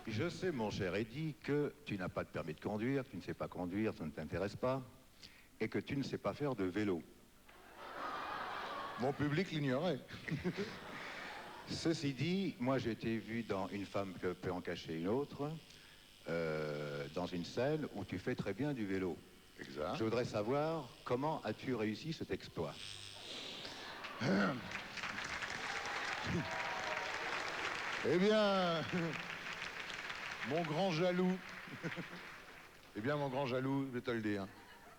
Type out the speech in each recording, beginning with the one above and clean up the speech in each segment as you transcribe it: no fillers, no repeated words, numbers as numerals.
Je sais, mon cher Eddy, que tu n'as pas de permis de conduire, tu ne sais pas conduire, ça ne t'intéresse pas, et que tu ne sais pas faire de vélo. Mon public l'ignorait. Ceci dit, moi j'ai été vu dans Une femme que peut en cacher une autre, dans une scène où tu fais très bien du vélo. Exact. Je voudrais savoir comment as-tu réussi cet exploit? Eh bien, mon grand jaloux, je vais te le dire.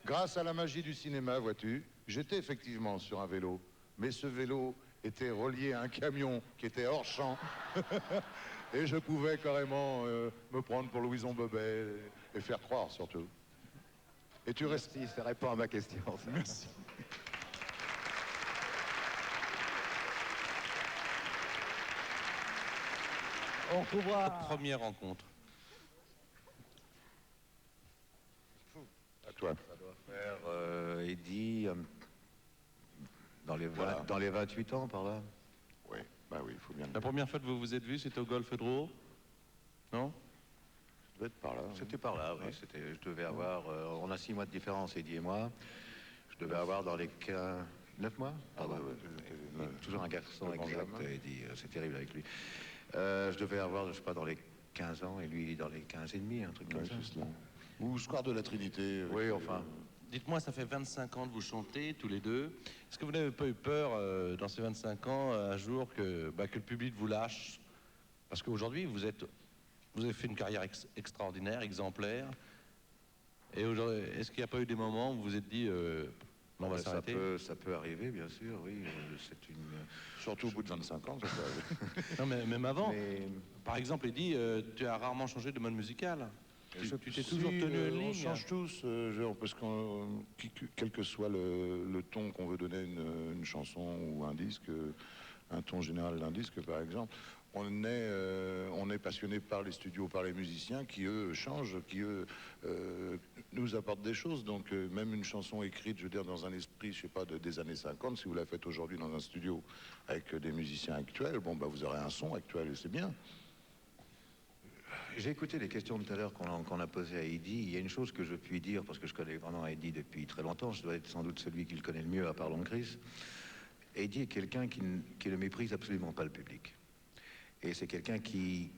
Grâce à la magie du cinéma, vois-tu, j'étais effectivement sur un vélo, mais ce vélo était relié à un camion qui était hors champ. Et je pouvais carrément me prendre pour Louison Bobet et faire croire surtout. Et tu restes... Merci, ça répond à ma question. Ça. Merci. On retrouvera... Première rencontre. À toi. Ça doit faire, Eddy, dans les Voilà. dans les 28 ans, par là. Oui, bah oui, il faut bien le La dire. première fois que vous vous êtes vus, c'était au Golfe Drouot? Non? Ça doit être par là. Oui. C'était par là, oui. C'était, je devais avoir... on a 6 mois de différence, Eddy et moi. Je devais avoir dans les 9 mois. Ah ouais, ouais. Il est toujours un garçon Le exact, Benjamin. Eddy. C'est terrible avec lui. Je devais avoir, je sais pas, dans les 15 ans, et lui dans les 15 et demi, un truc comme Ouais, ça. c'est cela. Ou Square de la Trinité. avec, Oui, enfin. Dites-moi, ça fait 25 ans que vous chantez, tous les deux. Est-ce que vous n'avez pas eu peur, dans ces 25 ans, un jour, que le public vous lâche? Parce qu'aujourd'hui, vous avez fait une carrière extraordinaire, exemplaire. Et aujourd'hui, est-ce qu'il n'y a pas eu des moments où vous vous êtes dit, on va s'arrêter? Ça peut arriver, bien sûr, oui. C'est une... Surtout au bout de 25 ans, ça peut arriver. Non, mais même avant. Mais- Par exemple, Eddy, tu as rarement changé de mode musical. Tu t'es toujours Si, tenu une on ligne. change tous, genre, parce que quel que soit le ton qu'on veut donner à une chanson ou un disque, un ton général d'un disque par exemple, on est passionné par les studios, par les musiciens qui eux changent, qui eux nous apportent des choses. Donc même une chanson écrite, je veux dire, dans un esprit, je sais pas, des années 50, si vous la faites aujourd'hui dans un studio avec des musiciens actuels, bon bah vous aurez un son actuel et c'est bien. J'ai écouté les questions de tout à l'heure qu'on a posées à Eddy. Il y a une chose que je puis dire, parce que je connais vraiment Eddy depuis très longtemps, je dois être sans doute celui qui le connaît le mieux à part Chris. Eddy est quelqu'un qui ne méprise absolument pas le public. Et c'est quelqu'un qui,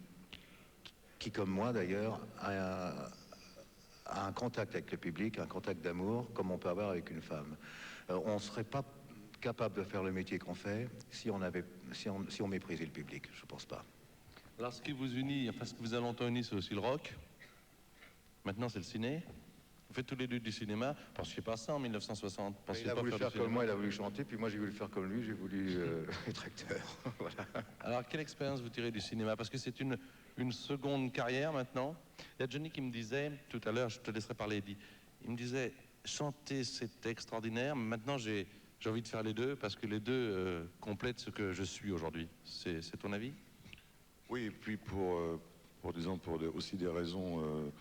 comme moi d'ailleurs, a un contact avec le public, un contact d'amour, comme on peut avoir avec une femme. On ne serait pas capable de faire le métier qu'on fait si on méprisait le public, je ne pense pas. Alors, ce qui vous unit, enfin, ce qui vous a longtemps uni, c'est aussi le rock. Maintenant, c'est le ciné. Vous faites tous les deux du cinéma. Pensez pas ça en 1960. Pensez Il a pas voulu faire du comme cinéma. moi, il a voulu chanter, puis moi j'ai voulu faire comme lui, j'ai voulu être acteur. Voilà. Alors, quelle expérience vous tirez du cinéma? Parce que c'est une seconde carrière maintenant. Il y a Johnny qui me disait, tout à l'heure, je te laisserai parler, Eddy. Il me disait, chanter c'est extraordinaire, mais maintenant j'ai envie de faire les deux, parce que les deux complètent ce que je suis aujourd'hui. C'est ton avis? Oui, et puis disons, aussi des raisons,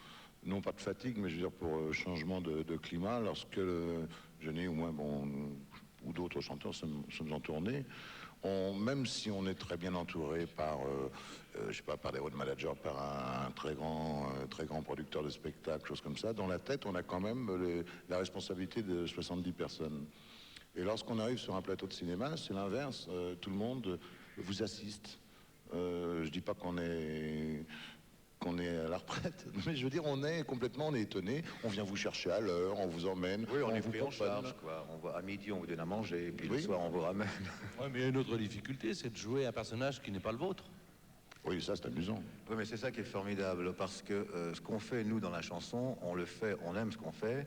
non pas de fatigue, mais je veux dire pour changement de climat, lorsque Johnny ou moi, ou d'autres chanteurs sommes en tournée, même si on est très bien entouré par, je sais pas, par des road managers, par un très grand producteur de spectacles, choses comme ça, dans la tête, on a quand même la responsabilité de 70 personnes. Et lorsqu'on arrive sur un plateau de cinéma, c'est l'inverse. Tout le monde vous assiste. Je dis pas qu'on est à la retraite, mais je veux dire, on est étonné, on vient vous chercher à l'heure, on vous emmène. Oui, on est vous pris en promène. charge, quoi. À midi, on vous donne à manger, et puis Oui. le soir, on vous ramène. Oui, mais il y a une autre difficulté, c'est de jouer un personnage qui n'est pas le vôtre. Oui, ça c'est amusant. Oui, mais c'est ça qui est formidable, parce que ce qu'on fait, nous, dans la chanson, on le fait, on aime ce qu'on fait,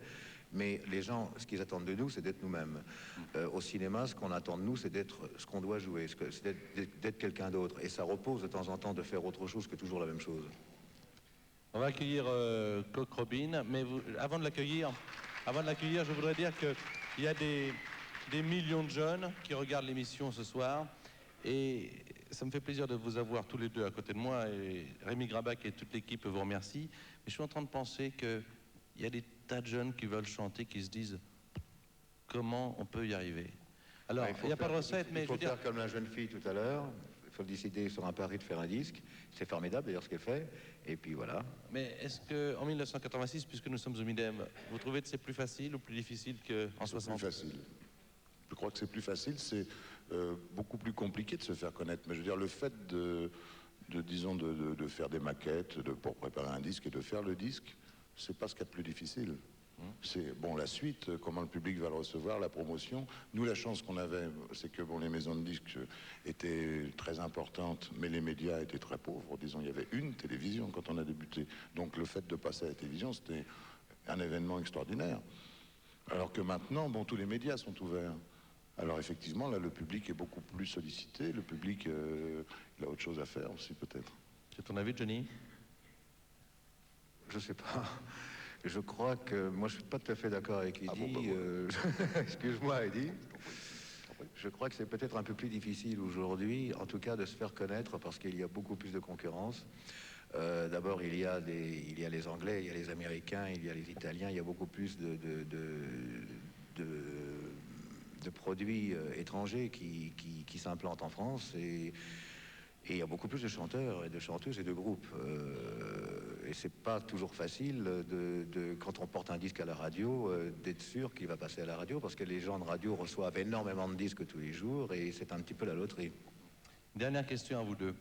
mais les gens, ce qu'ils attendent de nous, c'est d'être nous-mêmes. Au cinéma, ce qu'on attend de nous, c'est d'être ce qu'on doit jouer, c'est d'être quelqu'un d'autre. Et ça repose de temps en temps de faire autre chose que toujours la même chose. On va accueillir Coq Robin, mais avant de l'accueillir, je voudrais dire qu'il y a des millions de jeunes qui regardent l'émission ce soir, et ça me fait plaisir de vous avoir tous les deux à côté de moi, et Rémi Grabac et toute l'équipe vous remercie. Mais je suis en train de penser qu'il y a des tas de jeunes qui veulent chanter, qui se disent comment on peut y arriver. Alors, il n'y a pas de recette, mais il faut je veux dire... faire comme la jeune fille tout à l'heure. Il soit décidé sur un pari de faire un disque. C'est formidable d'ailleurs ce qu'elle fait. Et puis voilà. Mais est-ce qu'en 1986, puisque nous sommes au Midem, vous trouvez que c'est plus facile ou plus difficile qu'en 60? Plus facile. Je crois que c'est plus facile, c'est beaucoup plus compliqué de se faire connaître. Mais je veux dire, le fait disons, de faire des maquettes pour préparer un disque et de faire le disque, c'est pas ce qu'il y a de plus difficile. C'est bon, la suite, comment le public va le recevoir, la promotion. Nous, la chance qu'on avait, c'est que bon, les maisons de disques étaient très importantes, mais les médias étaient très pauvres. Disons, il y avait une télévision quand on a débuté. Donc le fait de passer à la télévision, c'était un événement extraordinaire. Alors que maintenant, bon, tous les médias sont ouverts. Alors effectivement, là, le public est beaucoup plus sollicité. Le public, il a autre chose à faire aussi, peut-être. C'est ton avis, Johnny? Je sais pas. Je crois que moi je suis pas tout à fait d'accord avec Eddie. Ah bon, Excuse-moi, Eddie. Je crois que c'est peut-être un peu plus difficile aujourd'hui, en tout cas, de se faire connaître parce qu'il y a beaucoup plus de concurrence. D'abord, il y a les Anglais, il y a les Américains, il y a les Italiens. Il y a beaucoup plus de produits étrangers qui s'implantent en France et il y a beaucoup plus de chanteurs et de chanteuses et de groupes. Et c'est pas toujours facile quand on porte un disque à la radio, d'être sûr qu'il va passer à la radio, parce que les gens de radio reçoivent énormément de disques tous les jours et c'est un petit peu la loterie. Dernière question à vous deux.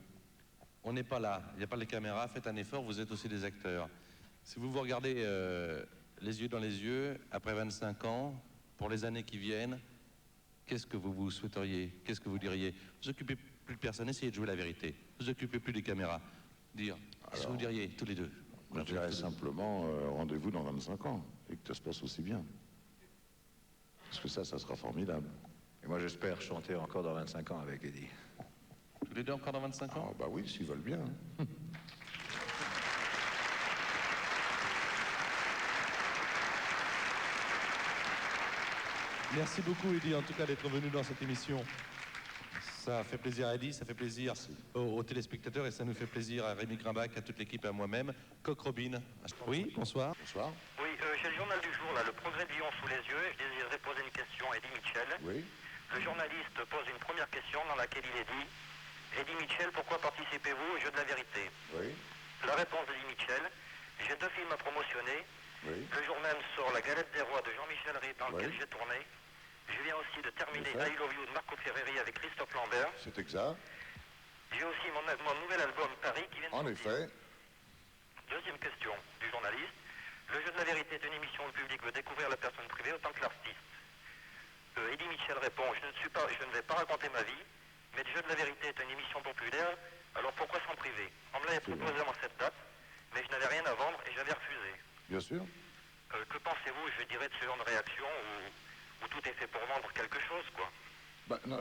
On n'est pas là, il n'y a pas les caméras, faites un effort, vous êtes aussi des acteurs. Si vous vous regardez les yeux dans les yeux, après 25 ans, pour les années qui viennent, qu'est-ce que vous souhaiteriez? Qu'est-ce que vous diriez? Vous occupez plus de personne, essayez de jouer la vérité. Vous occupez plus des caméras. Qu'est-ce que vous diriez tous les deux? Je dirais simplement rendez-vous dans 25 ans et que ça se passe aussi bien. Parce que ça sera formidable. Et moi j'espère chanter encore dans 25 ans avec Eddie. Tous les deux encore dans 25 ans? Ah bah oui, s'ils veulent bien. Merci beaucoup, Eddie, en tout cas, d'être venu dans cette émission. Ça fait plaisir à Eddie, ça fait plaisir aux téléspectateurs et ça nous fait plaisir à Rémi Grimbach, à toute l'équipe et à moi-même. Coq Robin. Oui, bonsoir. Bonsoir. Oui, j'ai le journal du jour, là, le Progrès de Lyon sous les yeux. Je désirerais poser une question à Eddie Mitchell. Oui. Le journaliste pose une première question dans laquelle il est dit « Eddie Mitchell, pourquoi participez-vous au jeu de la vérité ?» Oui. La réponse d'Eddie Mitchell « J'ai 2 films à promotionner. Oui. Le jour même sort La Galette des Rois de Jean-Michel Rey, dans lequel Oui. j'ai tourné. Je viens aussi de terminer D'accord. I Love You de Marco Ferreri avec Christophe Lambert. C'est exact. J'ai aussi mon nouvel album Paris qui vient de En sortir. effet. Deuxième question du journaliste. Le jeu de la vérité est une émission où le public veut découvrir la personne privée autant que l'artiste. Eddie Mitchell répond, je ne vais pas raconter ma vie, mais le jeu de la vérité est une émission populaire, alors pourquoi s'en priver? On me l'avait proposé avant cette date, mais je n'avais rien à vendre et j'avais refusé. Bien sûr. Que pensez-vous, je dirais, de ce genre de réaction où tout est fait pour vendre quelque chose, quoi? Non,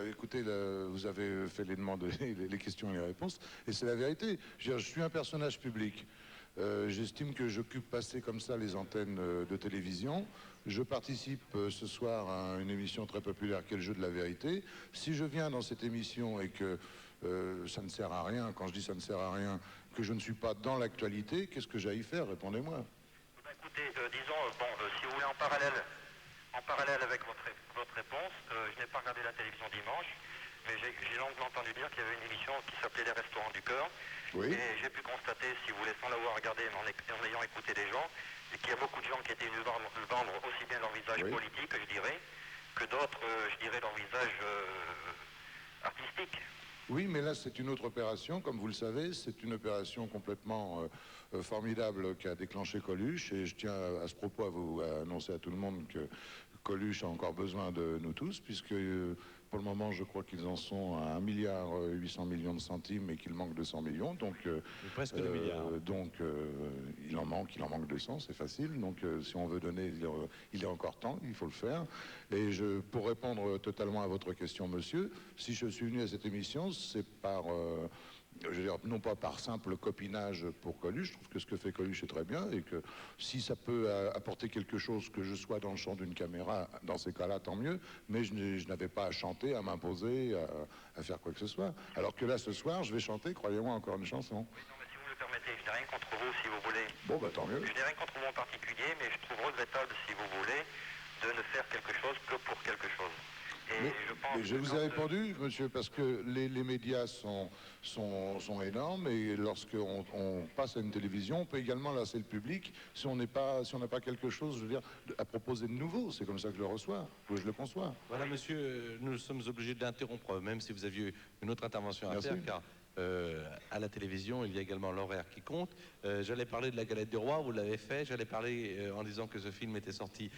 écoutez, vous avez fait les demandes, les questions et les réponses, et c'est la vérité. Je suis un personnage public. J'estime que j'occupe passer comme ça les antennes de télévision. Je participe ce soir à une émission très populaire qui est le jeu de la vérité. Si je viens dans cette émission et que ça ne sert à rien, quand je dis ça ne sert à rien, que je ne suis pas dans l'actualité, qu'est-ce que j'ai à y faire? Répondez-moi. Écoutez, disons, si vous voulez en parallèle avec votre réponse, je n'ai pas regardé la télévision dimanche, mais j'ai longuement entendu dire qu'il y avait une émission qui s'appelait Les Restaurants du Cœur. Oui. Et j'ai pu constater, si vous voulez, sans l'avoir regardé, mais en ayant écouté des gens, qu'il y a beaucoup de gens qui étaient venus vendre aussi bien leur visage Oui. politique, je dirais, que d'autres, je dirais, leur visage artistique. Oui, mais là, c'est une autre opération. Comme vous le savez, c'est une opération complètement formidable qu'a déclenché Coluche. Et je tiens à ce propos à vous annoncer à tout le monde que Coluche a encore besoin de nous tous, puisque pour le moment, je crois qu'ils en sont à 1,8 milliard de centimes et qu'il manque 200 millions. Donc, presque 2 milliards. Donc, il en manque 200, c'est facile. Donc, si on veut donner, il est encore temps, il faut le faire. Et pour répondre totalement à votre question, monsieur, si je suis venu à cette émission, c'est par... je veux dire, non pas par simple copinage pour Coluche, je trouve que ce que fait Coluche est très bien et que si ça peut apporter quelque chose que je sois dans le champ d'une caméra, dans ces cas-là, tant mieux, mais je n'avais pas à chanter, à m'imposer, à faire quoi que ce soit. Alors que là, ce soir, je vais chanter, croyez-moi, encore une chanson. Oui, non, mais si vous me le permettez, je n'ai rien contre vous, si vous voulez. Bon, bah tant mieux. Je n'ai rien contre vous en particulier, mais je trouve regrettable, si vous voulez, de ne faire quelque chose que pour quelque chose. Et je pense Mais je que vous quand, ai répondu, monsieur, parce que les médias sont énormes et lorsqu'on passe à une télévision, on peut également lasser le public si on n'a pas quelque chose, je veux dire, à proposer de nouveau. C'est comme ça que je le reçois, que je le conçois. Voilà, monsieur, nous sommes obligés d'interrompre, même si vous aviez une autre intervention à Merci. faire, car à la télévision, il y a également l'horaire qui compte. J'allais parler de La Galette du Roi, vous l'avez fait. J'allais parler en disant que ce film était sorti